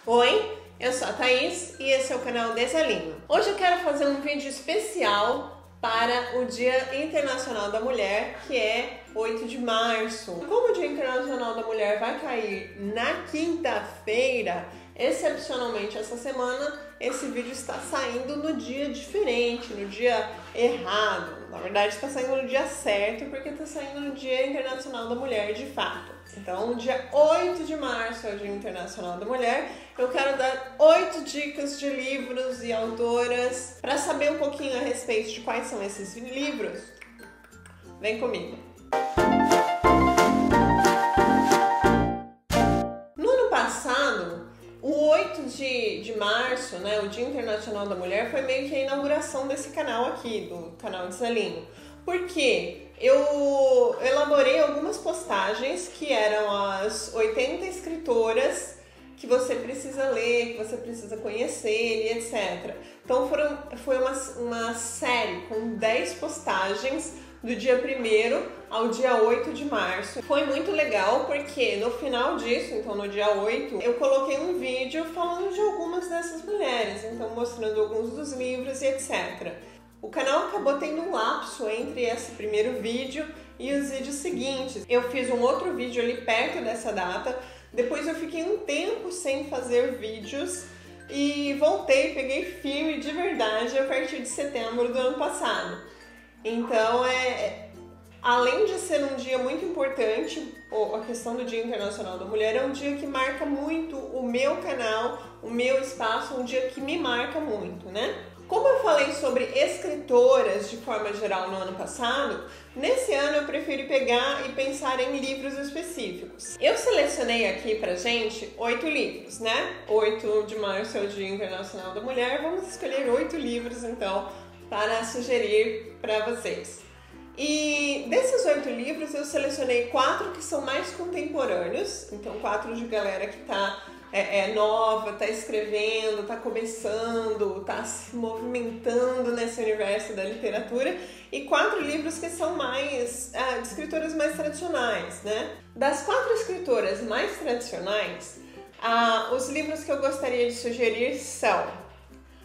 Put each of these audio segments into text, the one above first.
Oi, eu sou a Thaís e esse é o canal Desalinho. Hoje eu quero fazer um vídeo especial para o Dia Internacional da Mulher, que é 8 de março. Como o Dia Internacional da Mulher vai cair na quinta-feira, excepcionalmente essa semana, esse vídeo está saindo no dia diferente, no dia errado. Na verdade, está saindo no dia certo, porque está saindo no Dia Internacional da Mulher, de fato. Então, dia 8 de março é o Dia Internacional da Mulher. Eu quero dar 8 dicas de livros e autoras. Para saber um pouquinho a respeito de quais são esses livros, vem comigo. No ano passado, o 8 de março, né, o Dia Internacional da Mulher, foi meio que a inauguração desse canal aqui, do canal Desalinho. Por quê? Eu elaborei algumas postagens que eram as 80 escritoras que você precisa ler, que você precisa conhecer e etc. Então foi uma série com 10 postagens do dia 1º ao dia 8 de março. Foi muito legal porque no final disso, então no dia 8, eu coloquei um vídeo falando de algumas dessas mulheres, então mostrando alguns dos livros e etc. O canal acabou tendo um lapso entre esse primeiro vídeo e os vídeos seguintes. Eu fiz um outro vídeo ali perto dessa data, depois eu fiquei um tempo sem fazer vídeos e voltei, peguei firme de verdade a partir de setembro do ano passado. Então, além de ser um dia muito importante, a questão do Dia Internacional da Mulher é um dia que marca muito o meu canal, o meu espaço, um dia que me marca muito, né? Como eu falei sobre escritoras de forma geral no ano passado, nesse ano eu preferi pegar e pensar em livros específicos. Eu selecionei aqui pra gente 8 livros, né? 8 de março é o Dia Internacional da Mulher, vamos escolher 8 livros então para sugerir para vocês. E desses 8 livros eu selecionei 4 que são mais contemporâneos, então 4 de galera que tá nova, tá escrevendo, tá começando, tá se movimentando nesse universo da literatura, e 4 livros que são mais de escritoras mais tradicionais, né? Das 4 escritoras mais tradicionais, os livros que eu gostaria de sugerir são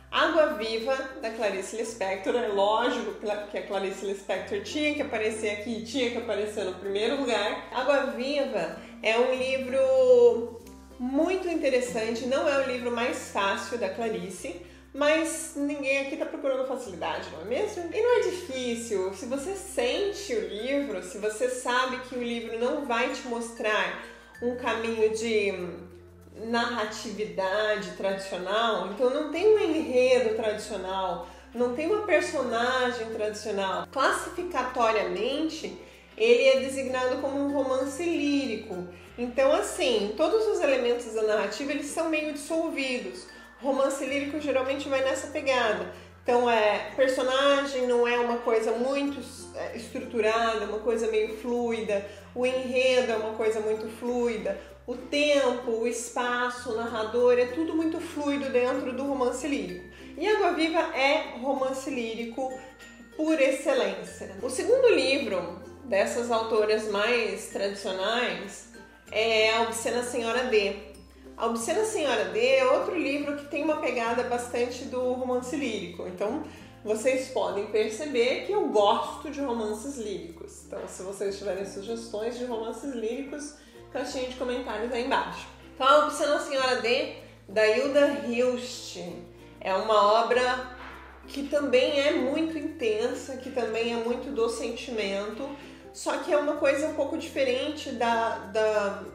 Água Viva, da Clarice Lispector. É lógico que a Clarice Lispector tinha que aparecer aqui, tinha que aparecer no primeiro lugar. Água Viva é um livro muito interessante, não é o livro mais fácil da Clarice, mas ninguém aqui está procurando facilidade, não é mesmo? E não é difícil, se você sente o livro, se você sabe que o livro não vai te mostrar um caminho de narratividade tradicional, então não tem um enredo tradicional, não tem uma personagem tradicional. Classificatoriamente, ele é designado como um romance lírico. Então, assim, todos os elementos da narrativa eles são meio dissolvidos. Romance lírico geralmente vai nessa pegada. Então, personagem não é uma coisa muito estruturada, uma coisa meio fluida. O enredo é uma coisa muito fluida. O tempo, o espaço, o narrador, é tudo muito fluido dentro do romance lírico. E Água Viva é romance lírico por excelência. O segundo livro dessas autoras mais tradicionais é A Obscena Senhora D. A Obscena Senhora D é outro livro que tem uma pegada bastante do romance lírico. Então, vocês podem perceber que eu gosto de romances líricos. Então, se vocês tiverem sugestões de romances líricos, caixinha de comentários aí embaixo. Então, A Obscena Senhora D, da Hilda Hilst, é uma obra que também é muito intensa, que também é muito do sentimento, só que é uma coisa um pouco diferente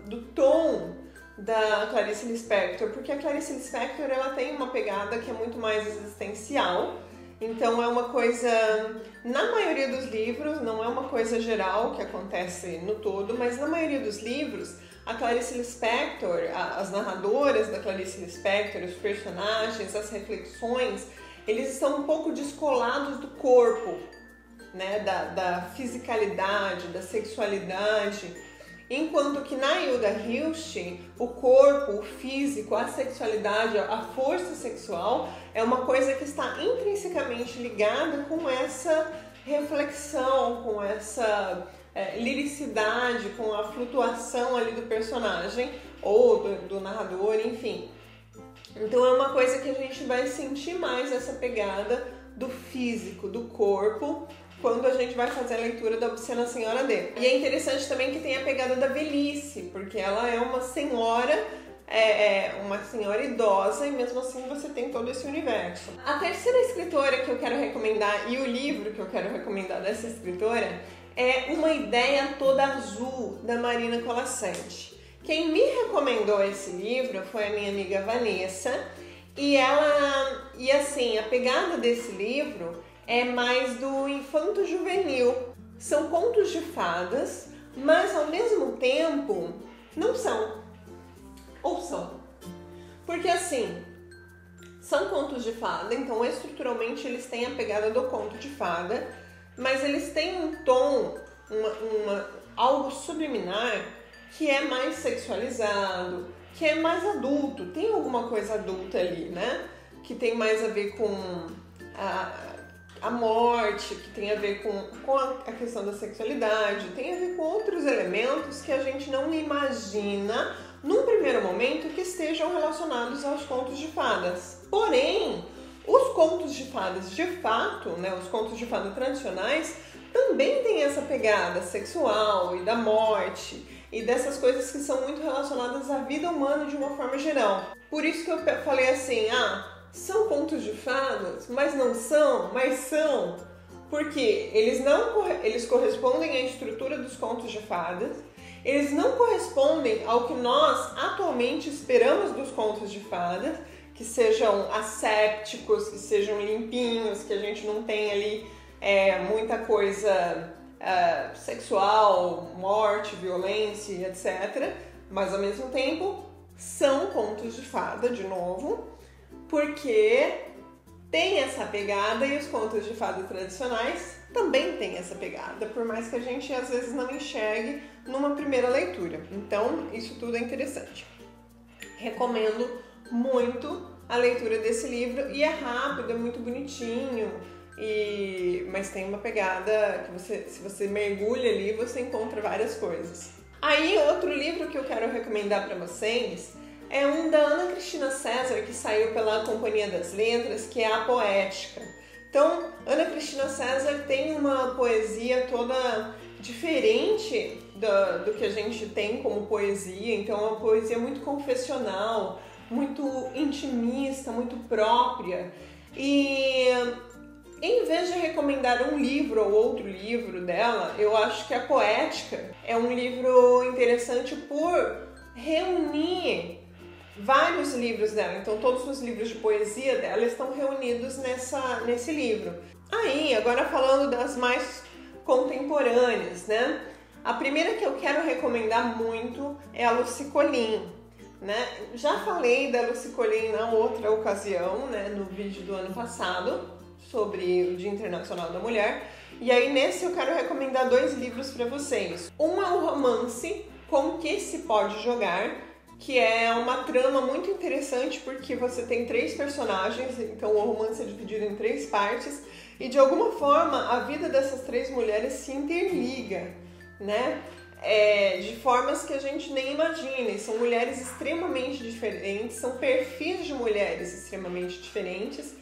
do tom da Clarice Lispector, porque a Clarice Lispector ela tem uma pegada que é muito mais existencial, então é uma coisa, na maioria dos livros, não é uma coisa geral que acontece no todo, mas na maioria dos livros, a Clarice Lispector, as narradoras da Clarice Lispector, os personagens, as reflexões, eles estão um pouco descolados do corpo, né, da fisicalidade, da sexualidade, enquanto que na Hilda Hilst, o corpo, o físico, a sexualidade, a força sexual é uma coisa que está intrinsecamente ligada com essa reflexão, com essa liricidade, com a flutuação ali do personagem ou do narrador, enfim. Então é uma coisa que a gente vai sentir mais essa pegada do físico, do corpo, quando a gente vai fazer a leitura da Obscena Senhora D. E é interessante também que tem a pegada da velhice, porque ela é uma senhora idosa e mesmo assim você tem todo esse universo. A terceira escritora que eu quero recomendar e o livro que eu quero recomendar dessa escritora é Uma Ideia Toda Azul, da Marina Colasanti. Quem me recomendou esse livro foi a minha amiga Vanessa e assim, a pegada desse livro é mais do infanto-juvenil. São contos de fadas, mas ao mesmo tempo não são. Ou são. Porque assim, são contos de fada, então estruturalmente eles têm a pegada do conto de fada, mas eles têm um tom, algo subliminar que é mais sexualizado, que é mais adulto. Tem alguma coisa adulta ali, né? Que tem mais a ver com a morte, que tem a ver com a questão da sexualidade, tem a ver com outros elementos que a gente não imagina num primeiro momento que estejam relacionados aos contos de fadas. Porém, os contos de fadas de fato, né, os contos de fada tradicionais, também têm essa pegada sexual e da morte e dessas coisas que são muito relacionadas à vida humana de uma forma geral. Por isso que eu falei assim, são contos de fadas, mas não são, mas são, porque eles correspondem à estrutura dos contos de fadas, eles não correspondem ao que nós atualmente esperamos dos contos de fadas, que sejam assépticos, que sejam limpinhos, que a gente não tenha ali muita coisa sexual, morte, violência, etc. Mas ao mesmo tempo são contos de fada, de novo, porque tem essa pegada e os contos de fada tradicionais também têm essa pegada, por mais que a gente às vezes não enxergue numa primeira leitura. Então, isso tudo é interessante. Recomendo muito a leitura desse livro e é rápido, é muito bonitinho, mas tem uma pegada que se você mergulha ali, você encontra várias coisas. Aí, outro livro que eu quero recomendar para vocês é um da Ana Cristina César, que saiu pela Companhia das Letras, que é A Poética. Então, Ana Cristina César tem uma poesia toda diferente do que a gente tem como poesia, então é uma poesia muito confessional, muito intimista, muito própria. E em vez de recomendar um livro ou outro livro dela, eu acho que A Poética é um livro interessante por reunir vários livros dela. Então todos os livros de poesia dela estão reunidos nesse livro. Aí, agora falando das mais contemporâneas, né? A primeira que eu quero recomendar muito é a Lucy Colin, né? Já falei da Lucy Colin na outra ocasião, né? No vídeo do ano passado, sobre o Dia Internacional da Mulher. E aí nesse eu quero recomendar 2 livros para vocês. Um é um romance, Com Que Se Pode Jogar, que é uma trama muito interessante porque você tem 3 personagens, então o romance é dividido em 3 partes e de alguma forma a vida dessas 3 mulheres se interliga, né? De formas que a gente nem imagina. E são mulheres extremamente diferentes, são perfis de mulheres extremamente diferentes.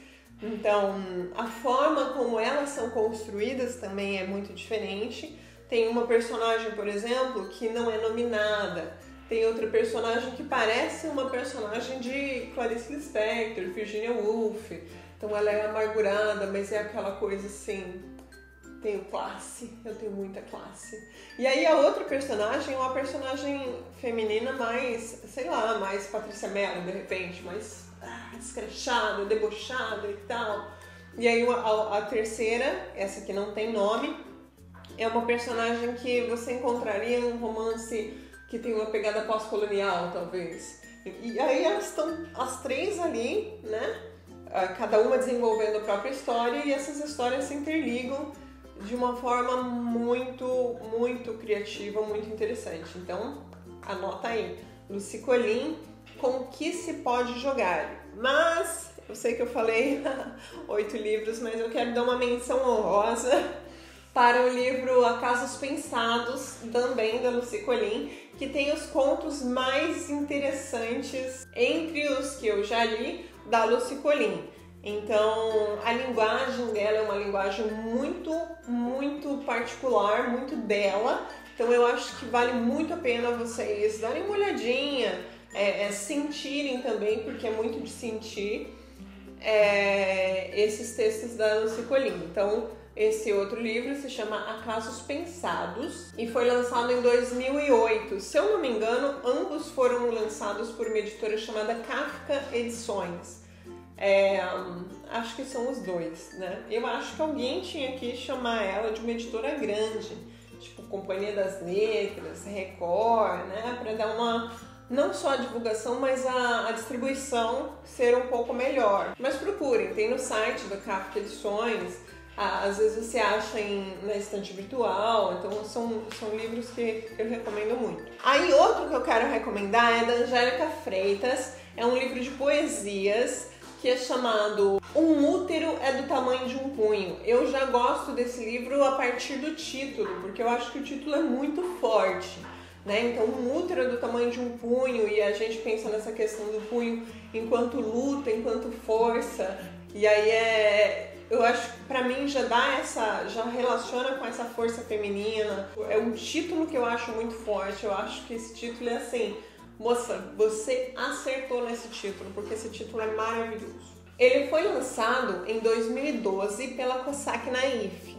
Então, a forma como elas são construídas também é muito diferente. Tem uma personagem, por exemplo, que não é nominada. Tem outra personagem que parece uma personagem de Clarice Lispector, Virginia Woolf. Então ela é amargurada, mas é aquela coisa assim, tenho classe, eu tenho muita classe. E aí a outra personagem é uma personagem feminina mais, sei lá, mais Patrícia Mello, de repente, mais escrachada, debochada e tal. E aí a terceira, essa que não tem nome, é uma personagem que você encontraria em um romance que tem uma pegada pós-colonial, talvez. E aí elas estão as 3 ali, né? Cada uma desenvolvendo a própria história e essas histórias se interligam de uma forma muito, muito criativa, muito interessante. Então, anota aí, Lucy Colin, Com Que Se Pode Jogar. Mas, eu sei que eu falei 8 livros, mas eu quero dar uma menção honrosa para o livro A Casos Pensados, também da Lucy Collin, que tem os contos mais interessantes entre os que eu já li da Lucy Collin. Então, a linguagem dela é uma linguagem muito particular, muito dela. Então, eu acho que vale muito a pena vocês darem uma olhadinha, sentirem também, porque é muito de sentir esses textos da Lucy Collin. Então, esse outro livro se chama A Casos Pensados e foi lançado em 2008. Se eu não me engano, ambos foram lançados por uma editora chamada Kafka Edições. Acho que são os dois, né? Eu acho que alguém tinha que chamar ela de uma editora grande, tipo Companhia das Letras, Record, né? Para dar uma, não só a divulgação, mas a distribuição ser um pouco melhor. Mas procurem, tem no site da Kafka Edições, às vezes você acha na estante virtual, então são livros que eu recomendo muito. Aí outro que eu quero recomendar é da Angélica Freitas, é um livro de poesias, que é chamado Um Útero é do Tamanho de um Punho. Eu já gosto desse livro a partir do título, porque eu acho que o título é muito forte, né? Então, um útero é do tamanho de um punho, e a gente pensa nessa questão do punho enquanto luta, enquanto força, e aí eu acho que pra mim já relaciona com essa força feminina. É um título que eu acho muito forte, eu acho que esse título é assim... Moça, você acertou nesse título, porque esse título é maravilhoso. Ele foi lançado em 2012 pela Cossack Naif.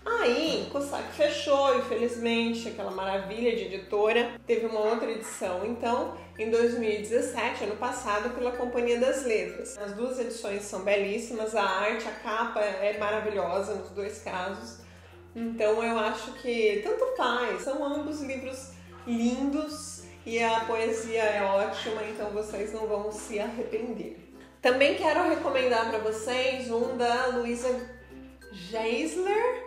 Aí, Cossack fechou, infelizmente, aquela maravilha de editora. Teve uma outra edição, então, em 2017, ano passado, pela Companhia das Letras. As duas edições são belíssimas, a arte, a capa é maravilhosa nos dois casos. Então, eu acho que tanto faz, são ambos livros lindos. E a poesia é ótima, então vocês não vão se arrepender. Também quero recomendar para vocês um da Luisa Geisler.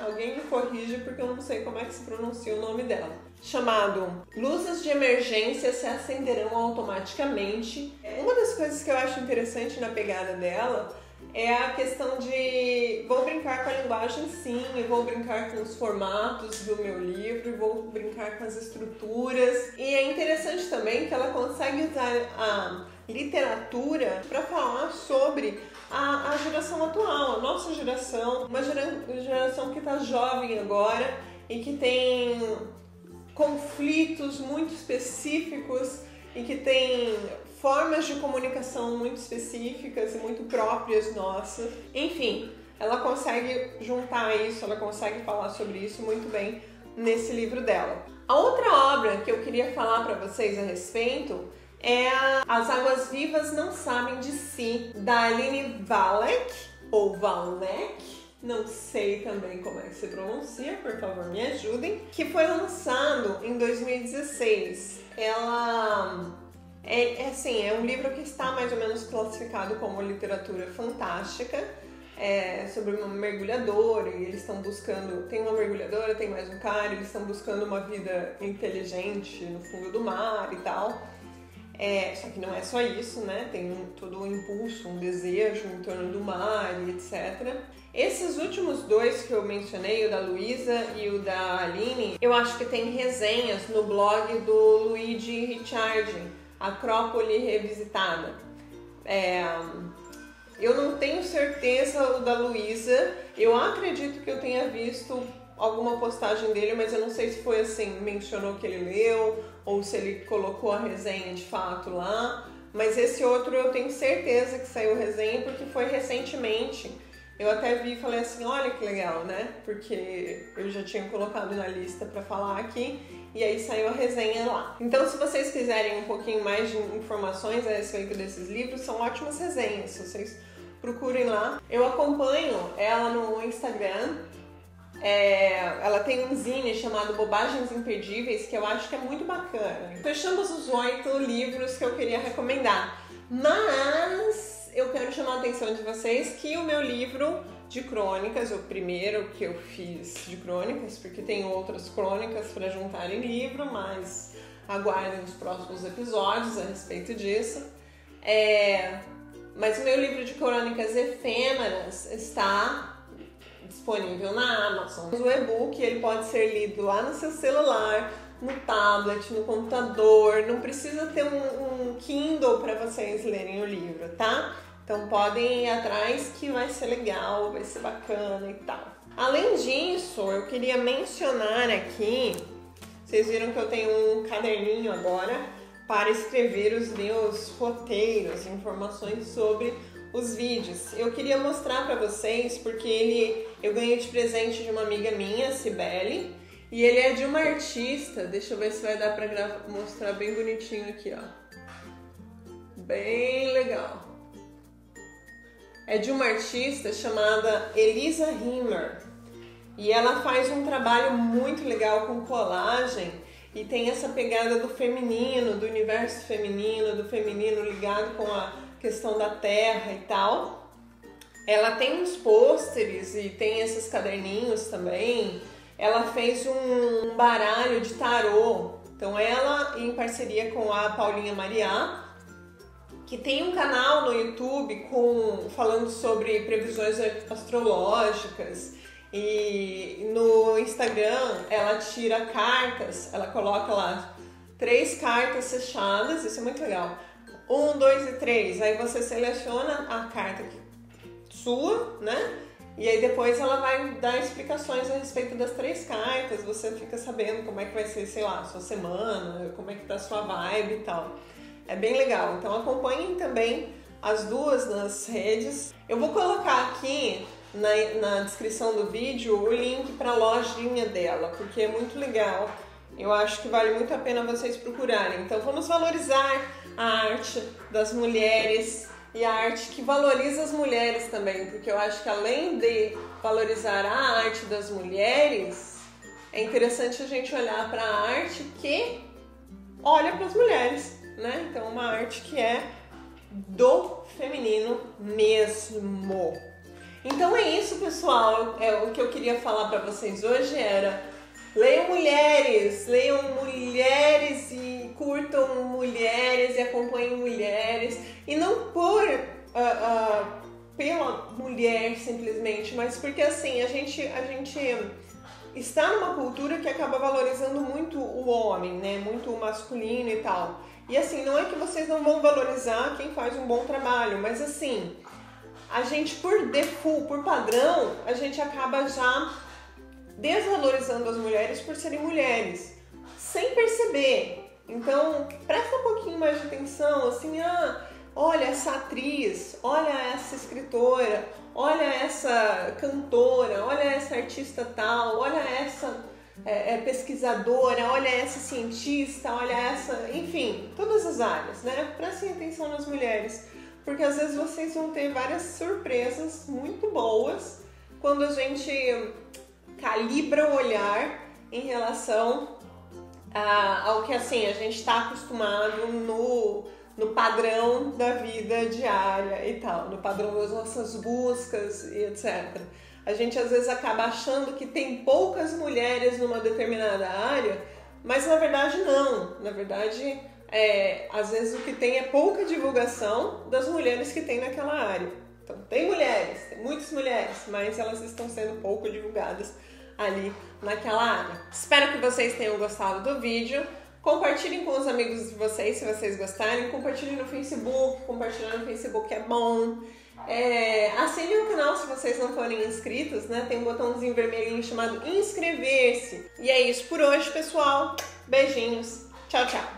Alguém me corrige porque eu não sei como é que se pronuncia o nome dela. Chamado Luzes de Emergência se Acenderão Automaticamente. Uma das coisas que eu acho interessante na pegada dela é a questão de vou brincar com a linguagem sim, e vou brincar com os formatos do meu livro, e vou brincar com as estruturas. E é interessante também que ela consegue usar a literatura para falar sobre a geração atual, a nossa geração, uma geração que está jovem agora e que tem conflitos muito específicos e que tem formas de comunicação muito específicas e muito próprias nossas. Enfim, ela consegue juntar isso, ela consegue falar sobre isso muito bem nesse livro dela. A outra obra que eu queria falar para vocês a respeito é As Águas Vivas Não Sabem de Si, da Aline Valek, ou Valnek, não sei também como é que se pronuncia, por favor me ajudem, que foi lançado em 2016. Ela é um livro que está mais ou menos classificado como literatura fantástica, sobre uma mergulhadora, e eles estão buscando, tem uma mergulhadora, tem mais um cara, eles estão buscando uma vida inteligente no fundo do mar e tal. Só que não é só isso, né? Tem todo um impulso, um desejo em torno do mar e etc. Esses últimos dois que eu mencionei, o da Luísa e o da Aline, eu acho que tem resenhas no blog do Luigi Ricciardi, Acrópole Revisitada. Eu não tenho certeza o da Luísa, eu acredito que eu tenha visto alguma postagem dele, mas eu não sei se foi assim, mencionou que ele leu, ou se ele colocou a resenha de fato lá, mas esse outro eu tenho certeza que saiu resenha porque foi recentemente. Eu até vi e falei assim, olha que legal, né? Porque eu já tinha colocado na lista para falar aqui, e aí saiu a resenha lá. Então, se vocês quiserem um pouquinho mais de informações a respeito desses livros, são ótimas resenhas, vocês procurem lá. Eu acompanho ela no Instagram. Ela tem um zine chamado Bobagens Imperdíveis, que eu acho que é muito bacana. Fechamos os 8 livros que eu queria recomendar, mas eu quero chamar a atenção de vocês que o meu livro de crônicas, o primeiro que eu fiz de crônicas, porque tem outras crônicas para juntar em livro, mas aguardem os próximos episódios a respeito disso. Mas o meu livro de crônicas efêmeras está disponível na Amazon. O e-book ele pode ser lido lá no seu celular, no tablet, no computador, não precisa ter um Kindle para vocês lerem o livro, tá? Então podem ir atrás que vai ser legal, vai ser bacana e tal. Além disso, eu queria mencionar aqui, vocês viram que eu tenho um caderninho agora para escrever os meus roteiros, informações sobre os vídeos. Eu queria mostrar para vocês porque eu ganhei de presente de uma amiga minha, Cibele, e ele é de uma artista, deixa eu ver se vai dar para mostrar bem bonitinho aqui, ó. Bem legal. É de uma artista chamada Elisa Rimmer. E ela faz um trabalho muito legal com colagem e tem essa pegada do feminino, do universo feminino, do feminino ligado com a questão da terra e tal. Ela tem uns pôsteres e tem esses caderninhos também. Ela fez um baralho de tarô. Então ela, em parceria com a Paulinha Mariá, que tem um canal no YouTube falando sobre previsões astrológicas, e no Instagram ela tira cartas, ela coloca lá 3 cartas fechadas, isso é muito legal. 1, 2 e 3, aí você seleciona a carta sua, né? E aí depois ela vai dar explicações a respeito das 3 cartas, você fica sabendo como é que vai ser, sei lá, sua semana, como é que tá a sua vibe e tal. É bem legal, então acompanhem também as duas nas redes. Eu vou colocar aqui na descrição do vídeo o link para a lojinha dela, porque é muito legal. Eu acho que vale muito a pena vocês procurarem. Então vamos valorizar a arte das mulheres e a arte que valoriza as mulheres também, porque eu acho que além de valorizar a arte das mulheres, é interessante a gente olhar para a arte que olha para as mulheres, né? Então uma arte que é do feminino mesmo. Então é isso, pessoal. O que eu queria falar para vocês hoje era: leiam mulheres e curtam mulheres e acompanhem mulheres, e não pela mulher simplesmente, mas porque assim a gente está numa cultura que acaba valorizando muito o homem, né? Muito o masculino e tal. E assim, não é que vocês não vão valorizar quem faz um bom trabalho, mas assim, a gente por default, por padrão, a gente acaba já desvalorizando as mulheres por serem mulheres, sem perceber. Então, presta um pouquinho mais de atenção, assim, olha essa atriz, olha essa escritora, olha essa cantora, olha essa artista tal, olha essa pesquisadora, olha essa cientista, olha essa, enfim, todas as áreas, né? Prestem atenção nas mulheres, porque às vezes vocês vão ter várias surpresas muito boas quando a gente calibra o olhar em relação ao que assim a gente está acostumado no padrão da vida diária e tal, no padrão das nossas buscas e etc. A gente às vezes acaba achando que tem poucas mulheres numa determinada área, mas na verdade não. Na verdade, às vezes o que tem é pouca divulgação das mulheres que tem naquela área. Então tem mulheres, tem muitas mulheres, mas elas estão sendo pouco divulgadas ali naquela área. Espero que vocês tenham gostado do vídeo. Compartilhem com os amigos de vocês se vocês gostarem. Compartilhem no Facebook. Compartilhar no Facebook é bom. Assinem o canal se vocês não forem inscritos, né? Tem um botãozinho vermelhinho chamado inscrever-se. E é isso por hoje, pessoal. Beijinhos. Tchau, tchau.